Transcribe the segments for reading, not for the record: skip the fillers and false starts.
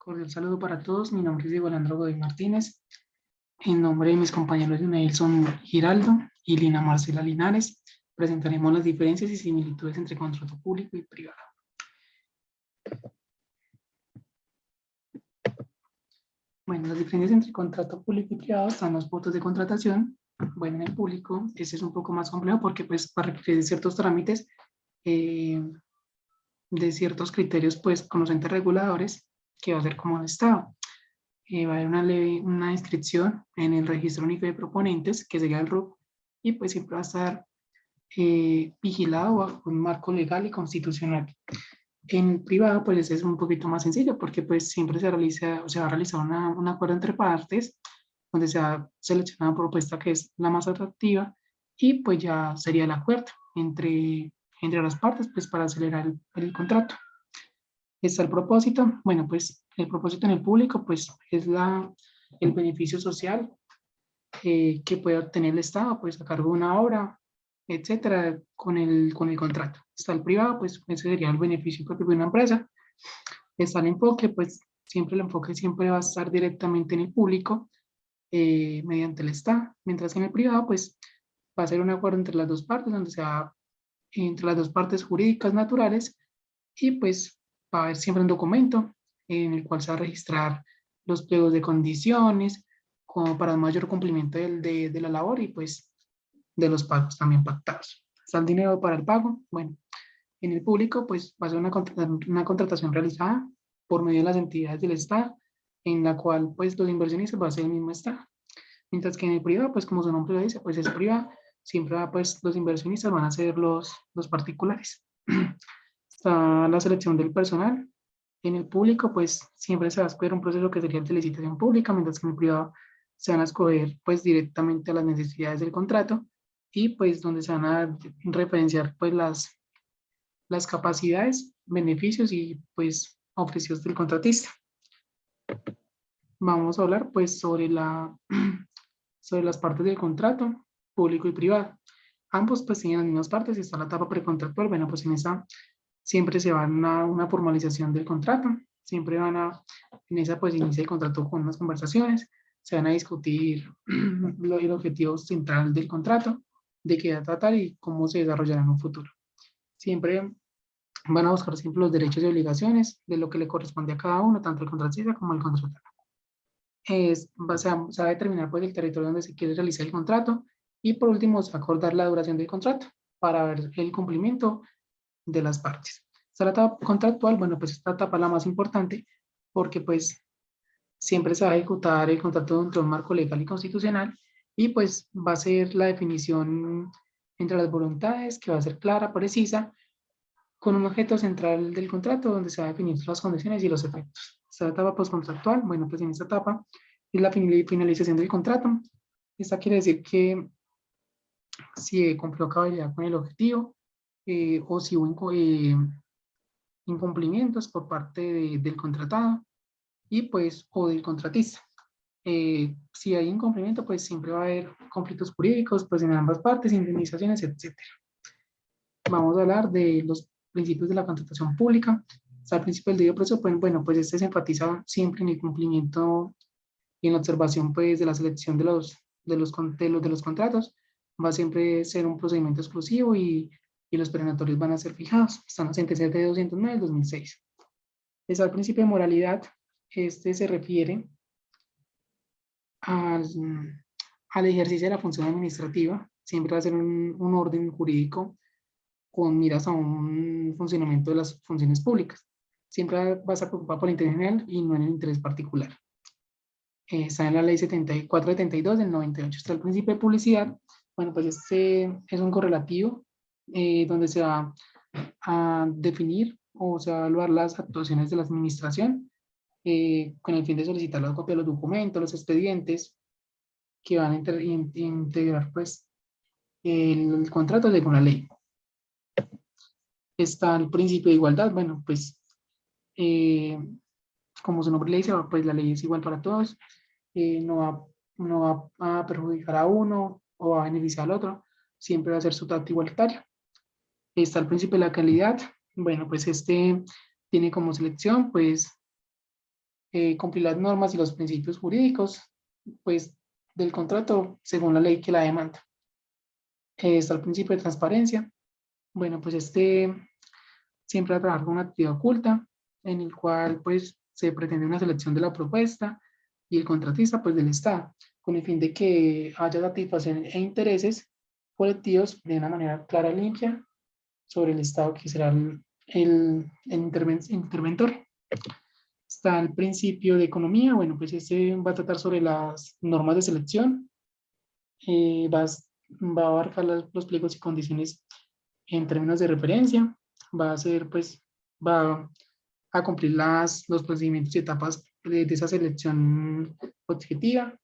Cordial saludo para todos. Mi nombre es Diego Leandro Godoy Martínez. En nombre de mis compañeros de Nelson Giraldo y Lina Marcela Linares, presentaremos las diferencias y similitudes entre contrato público y privado. Bueno, las diferencias entre contrato público y privado están los votos de contratación. Bueno, en el público, ese es un poco más complejo porque pues para requerir ciertos trámites eh, de ciertos criterios pues con los entes reguladores que va a ser como el Estado. Va a haber una inscripción en el Registro Único de Proponentes, que sería el RUP, y pues siempre va a estar vigilado bajo un marco legal y constitucional. En privado, pues es un poquito más sencillo, porque pues siempre se realiza, o se va a realizar un acuerdo entre partes, donde se va a seleccionar una propuesta que es la más atractiva, y pues ya sería el acuerdo entre las partes, pues para acelerar el contrato. Está el propósito. Bueno, pues el propósito en el público, pues es el beneficio social que puede obtener el Estado, pues a cargo de una obra, etcétera, con el contrato. Está el privado, pues ese sería el beneficio propio de una empresa. Está el enfoque, pues siempre el enfoque siempre va a estar directamente en el público mediante el Estado, mientras que en el privado, pues va a ser un acuerdo entre las dos partes, donde se va entre las dos partes jurídicas naturales y pues va a haber siempre un documento en el cual se va a registrar los pliegos de condiciones como para un mayor cumplimiento de la labor y pues de los pagos también pactados. Está el dinero para el pago. Bueno, en el público pues va a ser una contratación realizada por medio de las entidades del Estado, en la cual pues los inversionistas va a ser el mismo Estado. Mientras que en el privado, pues como su nombre lo dice, pues es privado, siempre va, pues los inversionistas van a ser los particulares. Está la selección del personal. En el público, pues siempre se va a escoger un proceso que sería el de licitación pública, mientras que en el privado se van a escoger pues directamente a las necesidades del contrato y pues donde se van a referenciar pues las capacidades, beneficios y pues ofrecidos del contratista. Vamos a hablar pues sobre las partes del contrato público y privado. Ambos pues tienen las mismas partes. Está la etapa precontractual. Bueno, pues en esa siempre se va a una formalización del contrato, siempre en esa pues inicia el contrato con unas conversaciones, se van a discutir el objetivo central del contrato, de qué va a tratar y cómo se desarrollará en un futuro. Siempre van a buscar siempre los derechos y obligaciones de lo que le corresponde a cada uno, tanto el contratista como el contratado. Se va a determinar pues el territorio donde se quiere realizar el contrato y por último se va a acordar la duración del contrato para ver el cumplimiento de las partes. Esta la etapa contractual, bueno, pues esta etapa es la más importante porque pues siempre se va a ejecutar el contrato dentro de un marco legal y constitucional y pues va a ser la definición entre las voluntades que va a ser clara, precisa, con un objeto central del contrato donde se va a definir las condiciones y los efectos. Esta etapa postcontractual, bueno, pues en esta etapa es la finalización del contrato. Esta quiere decir que si cumplió cabalidad con el objetivo o si hubo incumplimientos por parte del contratado y pues o del contratista. Si hay incumplimiento, pues siempre va a haber conflictos jurídicos, pues en ambas partes, indemnizaciones, etcétera. Vamos a hablar de los principios de la contratación pública. O sea, el principio del debido proceso, pues, bueno, pues este se enfatiza siempre en el cumplimiento y en la observación pues de la selección de los contratos. Va a siempre ser un procedimiento exclusivo y los preventorios van a ser fijados. Están las sentencias de 209 del 2006. Está el principio de moralidad. Este se refiere al, al ejercicio de la función administrativa. Siempre va a ser un orden jurídico con miras a un funcionamiento de las funciones públicas. Siempre vas a preocupar por el interés general y no en el interés particular. Está en la ley 7472 del 98. Está el principio de publicidad. Bueno, pues este es un correlativo donde se va a definir o se va a evaluar las actuaciones de la administración con el fin de solicitar la copia de los documentos, los expedientes que van a integrar pues el contrato según la ley. Está el principio de igualdad. Bueno, pues como su nombre le dice, pues la ley es igual para todos. No va a perjudicar a uno o a beneficiar al otro. Siempre va a ser su trato igualitario. Está el principio de la calidad. Bueno, pues este tiene como selección, pues cumplir las normas y los principios jurídicos, pues, del contrato según la ley que la demanda. Está el principio de transparencia. Bueno, pues siempre va a trabajar con una actividad oculta, en el cual pues se pretende una selección de la propuesta y el contratista pues del Estado, con el fin de que haya satisfacción e intereses colectivos de una manera clara y limpia sobre el Estado que será el interventor. Está el principio de economía, bueno, pues va a tratar sobre las normas de selección, va a abarcar los pliegos y condiciones en términos de referencia, va a ser, pues, va a cumplir los procedimientos y etapas de esa selección objetiva.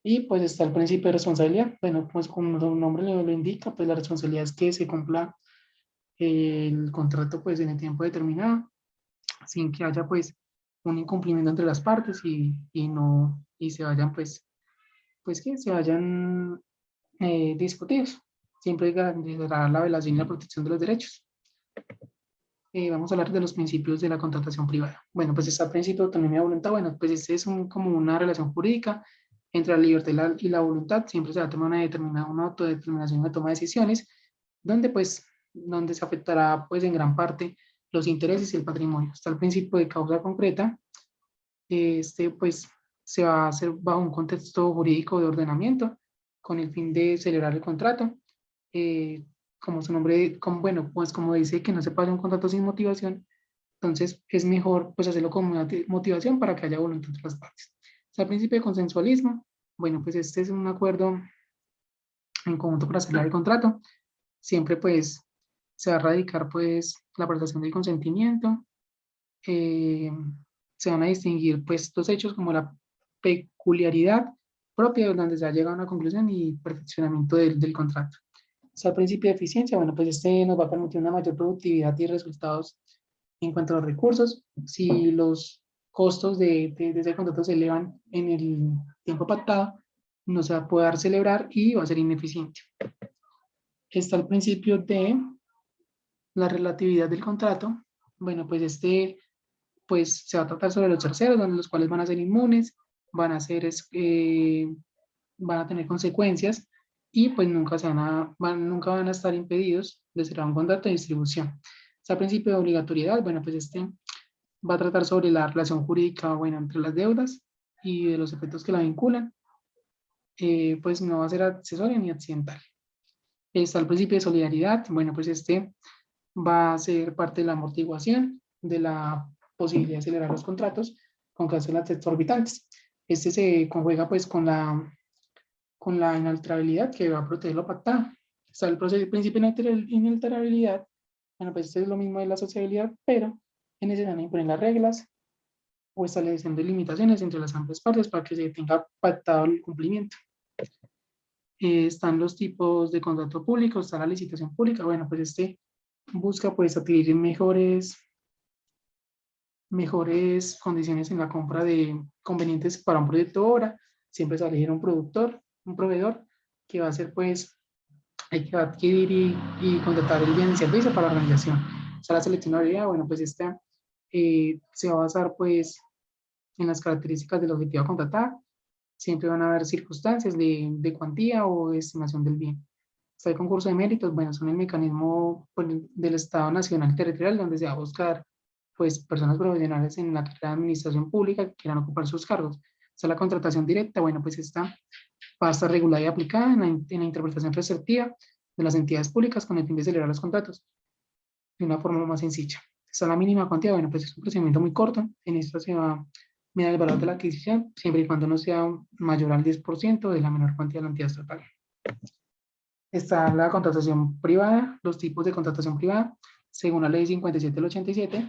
Y pues está el principio de responsabilidad. Bueno, pues como su nombre lo indica, pues la responsabilidad es que se cumpla el contrato pues en el tiempo determinado, sin que haya pues un incumplimiento entre las partes y se vayan pues que se vayan discutidos. Siempre garantizará la velación y la protección de los derechos. Vamos a hablar de los principios de la contratación privada. Bueno, pues está el principio de autonomía y voluntad. Bueno, pues este es como una relación jurídica entre la libertad y la voluntad. Siempre se va a tomar una autodeterminación, una toma de decisiones, donde se afectará pues en gran parte los intereses y el patrimonio. Está el principio de causa concreta. Pues se va a hacer bajo un contexto jurídico de ordenamiento con el fin de celebrar el contrato. Como su nombre, bueno, pues como dice que no se pase un contrato sin motivación, entonces es mejor pues hacerlo con una motivación para que haya voluntad entre las partes. Está el principio de consensualismo. Bueno, pues este es un acuerdo en conjunto para celebrar el contrato. Siempre pues se va a radicar pues la prestación del consentimiento. Se van a distinguir pues dos hechos como la peculiaridad propia de donde se ha llegado a una conclusión y perfeccionamiento del contrato. Está el principio de eficiencia. Bueno, pues este nos va a permitir una mayor productividad y resultados en cuanto a los recursos. Si los costos de ese contrato se elevan en el tiempo pactado, no se va a poder celebrar y va a ser ineficiente. Está el principio de la relatividad del contrato. Bueno, pues pues se va a tratar sobre los terceros, donde los cuales van a ser inmunes, van a ser, van a tener consecuencias y pues nunca van a estar impedidos de cerrar un contrato de distribución. Está el principio de obligatoriedad. Bueno, pues va a tratar sobre la relación jurídica, bueno, entre las deudas y de los efectos que la vinculan. Pues no va a ser accesoria ni accidental. Está el principio de solidaridad. Bueno, pues va a ser parte de la amortiguación de la posibilidad de acelerar los contratos con cláusulas exorbitantes. Se conjuega pues con la inalterabilidad que va a proteger lo pactado. Está el principio de inalterabilidad. Bueno, pues es lo mismo de la sociabilidad, pero en ese se van a imponer las reglas o estableciendo limitaciones entre las amplias partes para que se tenga pactado el cumplimiento. Están los tipos de contrato público, está la licitación pública. Bueno, pues busca pues adquirir mejores condiciones en la compra de convenientes para un proyecto de obra. Siempre se va a elegir un proveedor que va a ser pues, hay que adquirir y contratar el bien y servicio para la organización. O sea, la selección de habilidad, bueno, pues se va a basar pues en las características del objetivo a contratar. Siempre van a haber circunstancias de cuantía o de estimación del bien. Está el concurso de méritos, bueno, son el mecanismo pues, del Estado Nacional y Territorial donde se va a buscar pues personas profesionales en la carrera de administración pública que quieran ocupar sus cargos. Está la contratación directa, bueno, pues esta va a estar regulada y aplicada en la interpretación receptiva de las entidades públicas con el fin de celebrar los contratos de una forma más sencilla. Está la mínima cuantía, bueno, pues es un procedimiento muy corto, en esto se va a medir el valor de la adquisición, siempre y cuando no sea mayor al 10% de la menor cuantía de la entidad estatal. Está la contratación privada, los tipos de contratación privada, según la ley 57 del 87,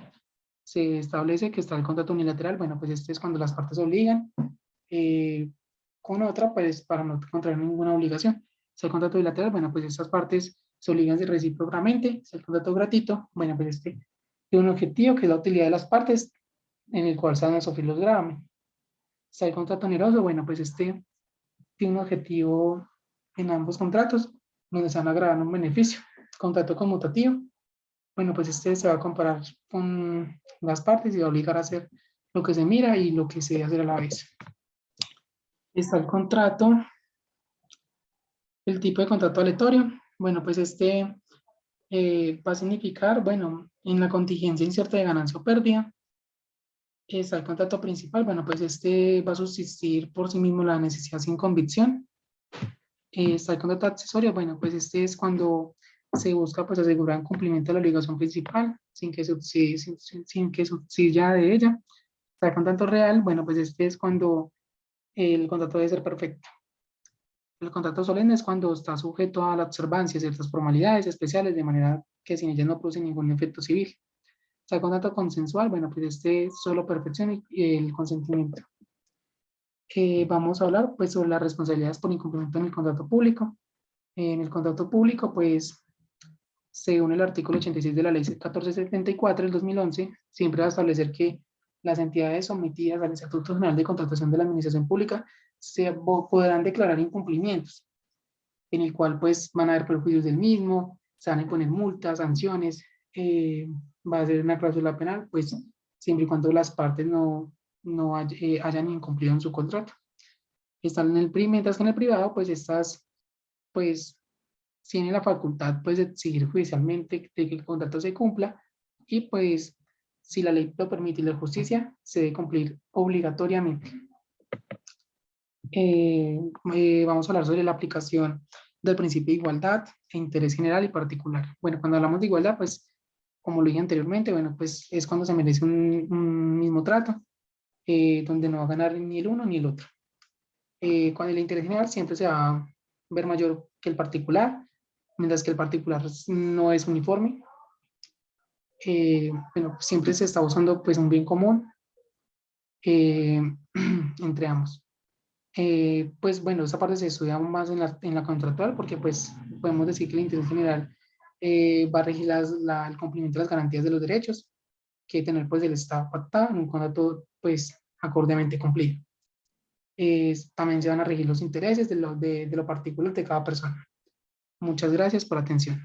se establece que está el contrato unilateral. Bueno, pues es cuando las partes obligan con otra, pues para no contraer ninguna obligación. Si el contrato bilateral, bueno, pues estas partes se obligan recíprocamente. Si el contrato gratuito, bueno, pues tiene un objetivo que es la utilidad de las partes en el cual se van a sufrir los gravamen. Si el contrato oneroso, bueno, pues tiene un objetivo en ambos contratos donde se van a grabar un beneficio. Contrato conmutativo, bueno, pues se va a comparar con las partes y va a obligar a hacer lo que se mira y lo que se debe hacer a la vez. Está el contrato, el tipo de contrato aleatorio. Bueno, pues este va a significar, bueno, en la contingencia incierta de ganancia o pérdida. Está el contrato principal, bueno, pues este va a subsistir por sí mismo la necesidad sin convicción. Está el contrato accesorio, bueno, pues este es cuando se busca pues asegurar el cumplimiento de la obligación principal sin que subsida, sin que subsidia de ella. Está el contrato real, bueno, pues este es cuando el contrato debe ser perfecto. El contrato solemne es cuando está sujeto a la observancia de ciertas formalidades especiales de manera que sin ellas no produce ningún efecto civil. Está el contrato consensual, bueno, pues este es solo perfección y el consentimiento. Vamos a hablar pues sobre las responsabilidades por incumplimiento en el contrato público. En el contrato público, pues, según el artículo 86 de la ley 1474 del 2011, siempre va a establecer que las entidades sometidas al Estatuto General de Contratación de la Administración Pública podrán declarar incumplimientos, en el cual pues van a haber perjuicios del mismo, se van a imponer multas, sanciones, va a ser una cláusula penal, pues siempre y cuando las partes no hayan incumplido en su contrato. Están en el PRI, mientras que en el privado, pues estas, pues tiene la facultad pues de exigir judicialmente de que el contrato se cumpla y pues si la ley lo permite y la justicia se debe cumplir obligatoriamente. Vamos a hablar sobre la aplicación del principio de igualdad e interés general y particular. Bueno, cuando hablamos de igualdad, pues como lo dije anteriormente, bueno, pues es cuando se merece un mismo trato, donde no va a ganar ni el uno ni el otro. Con el interés general siempre se va a ver mayor que el particular, mientras que el particular no es uniforme. Bueno, siempre se está usando pues un bien común eh, entre ambos. Pues bueno, esa parte se estudia aún más en la contractual porque pues podemos decir que el interés general va a regir el cumplimiento de las garantías de los derechos que tener pues el Estado pactado en un contrato pues acordemente cumplido. También se van a regir los intereses de lo particular de cada persona. Muchas gracias por la atención.